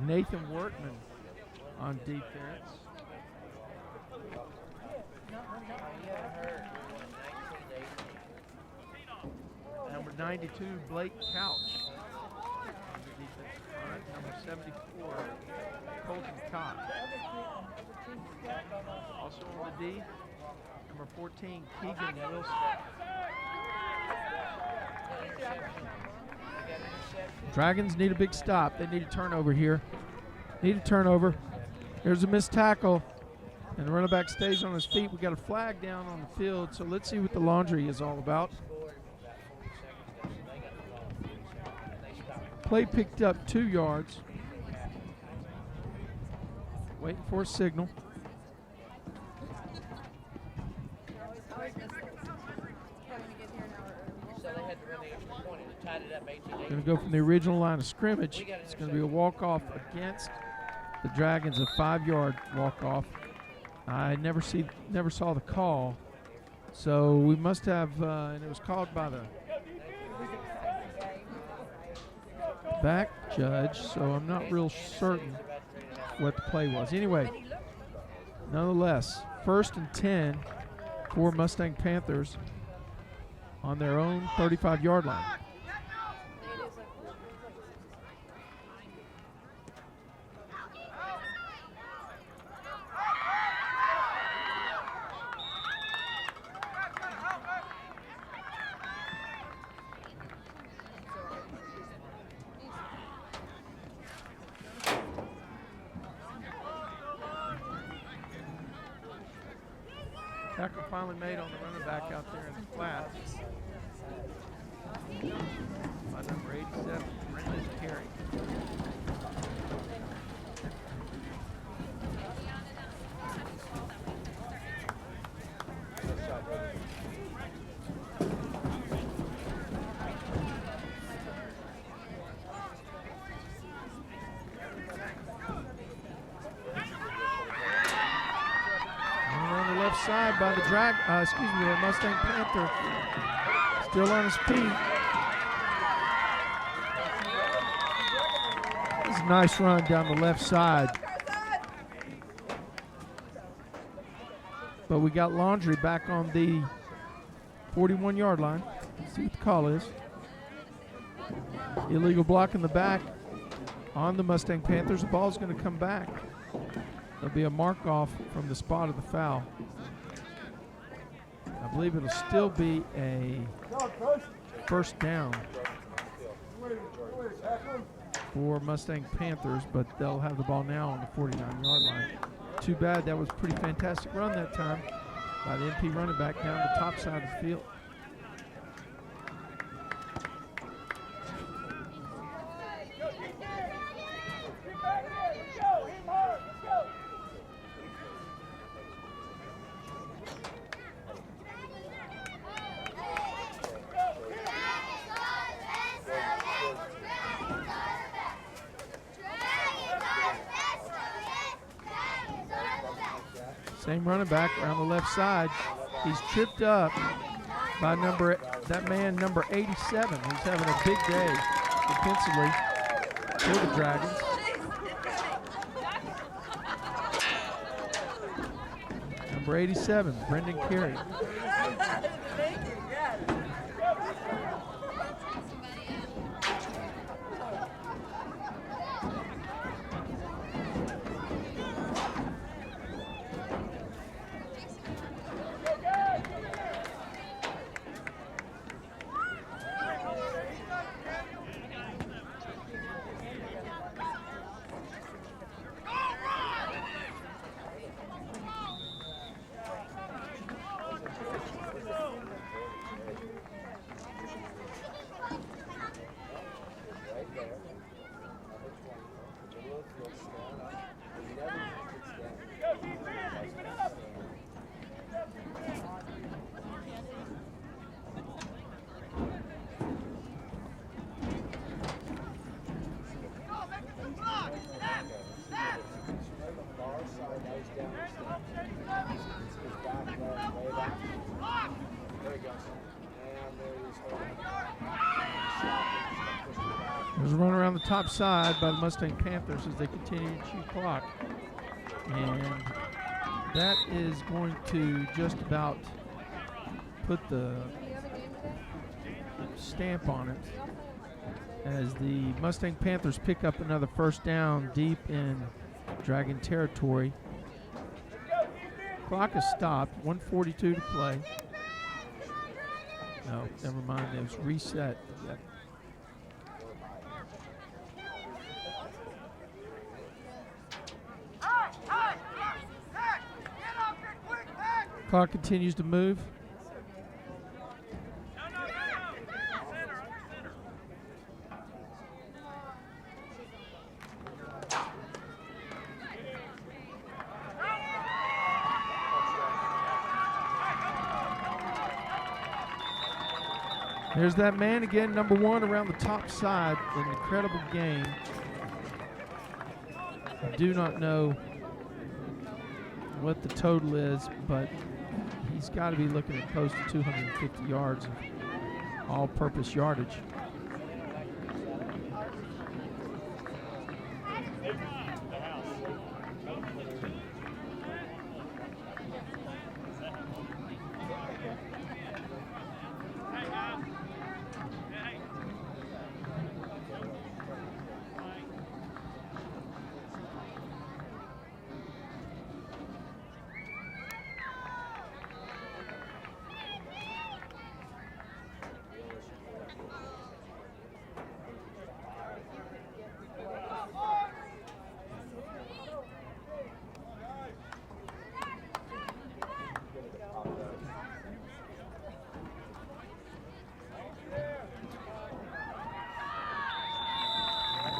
Nathan Workman on defense. Number 92, Blake Couch. Number 74, Colton Cox. Also on the D, number 14, Keegan Wilson. Dragons need a big stop. They need a turnover here. Need a turnover. There's a missed tackle, and the running back stays on his feet. We got a flag down on the field, so let's see what the laundry is all about. Play picked up 2 yards. Waiting for a signal. Going to go from the original line of scrimmage. It's going to be a walk-off against the Dragons, a 5-yard walk-off. I never saw the call, so we must have, and it was called by the back judge, so I'm not real certain what the play was. Anyway, Nonetheless, 1st and 10 for Mustang-Panthers on their own 35-yard line. Tackle finally made on the running back out there in the flat by number 87, Brendan Carey. Side by the the Mustang-Panther, still on his feet. This is a nice run down the left side. But we got Laundry back on the 41-yard line. Let's see what the call is. Illegal block in the back on the Mustang-Panthers. The ball's going to come back. There'll be a mark off from the spot of the foul. I believe it'll still be a first down for Mustang-Panthers, but they'll have the ball now on the 49-yard line. Too bad. That was a pretty fantastic run that time by the MP running back down the top side of the field. Same running back around the left side. He's tripped up by number 87. He's having a big day defensively for the Dragons. Number 87, Brendan Carey. There's a run around the top side by the Mustang-Panthers as they continue to chew clock. And that is going to just about put the stamp on it as the Mustang-Panthers pick up another first down deep in Dragon territory. Clock is stopped, 1:42 to play. No, never mind, it was reset. Yep. Clock continues to move. There's that man again, number 1 around the top side. An incredible game. I do not know what the total is, but he's got to be looking at close to 250 yards of all-purpose yardage.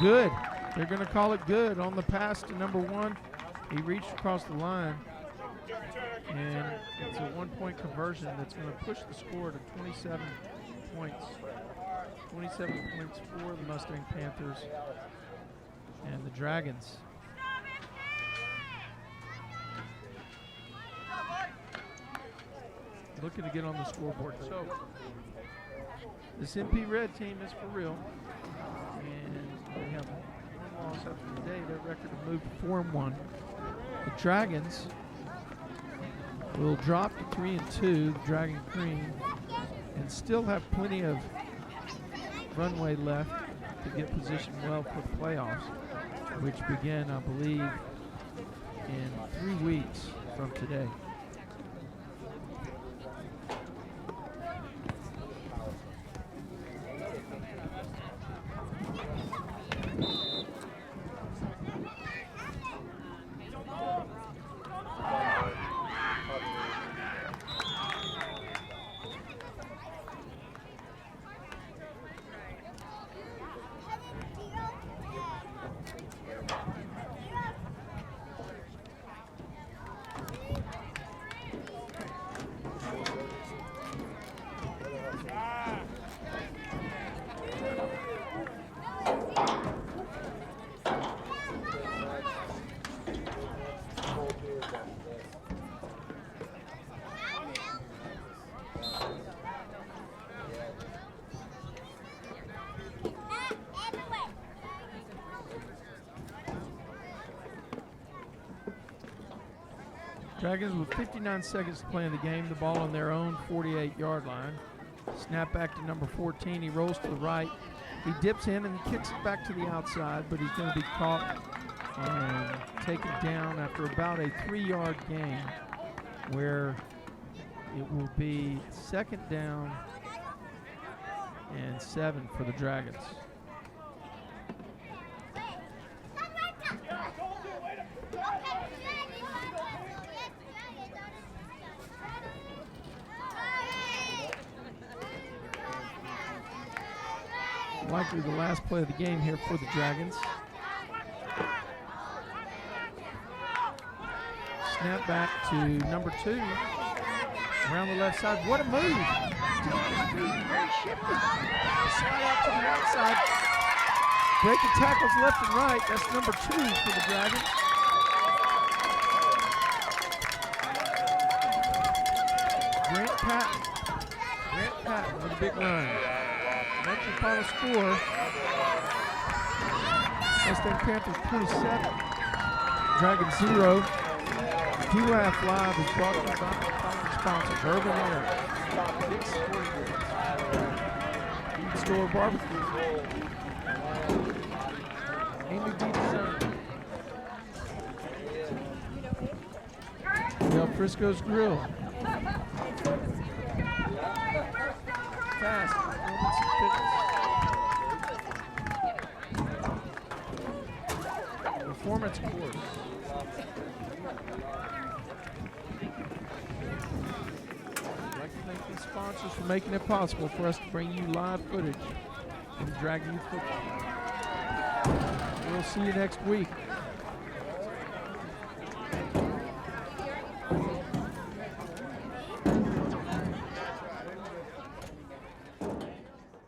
Good. They're going to call it good on the pass to number 1. He reached across the line, and it's a 1-point conversion that's going to push the score to 27 points. 27 points for the Mustang-Panthers and the Dragons. Looking to get on the scoreboard. So this MP Red team is for real, and they have one loss after today. Their record will move to 4-1. The Dragons will drop to 3-2, the Dragon Green, and still have plenty of runway left to get positioned well for the playoffs, which begin, I believe, in 3 weeks from today. Dragons with 59 seconds to play in the game. The ball on their own 48-yard line. Snap back to number 14. He rolls to the right. He dips in and kicks it back to the outside, but he's going to be caught and taken down after about a 3-yard gain, where it will be 2nd down and 7 for the Dragons. Likely the last play of the game here for the Dragons. Snap back to number 2. Around the left side. What a move! Very shifty. Slide out to the outside. Breaking tackles left and right. That's number 2 for the Dragons. Grant Patton with a big run. That's your final score. Mustang-Panthers 27, Dragons 0. DYF Live is brought to you by our following sponsors: Urban Air, Dick's Sporting Goods, Feed Store Barbecue, Amy D Design, Del Frisco's Grill, Fast Performance and Fitness, Performance Course. I'd like to thank these sponsors for making it possible for us to bring you live footage from Dragon Youth Football. We'll see you next week.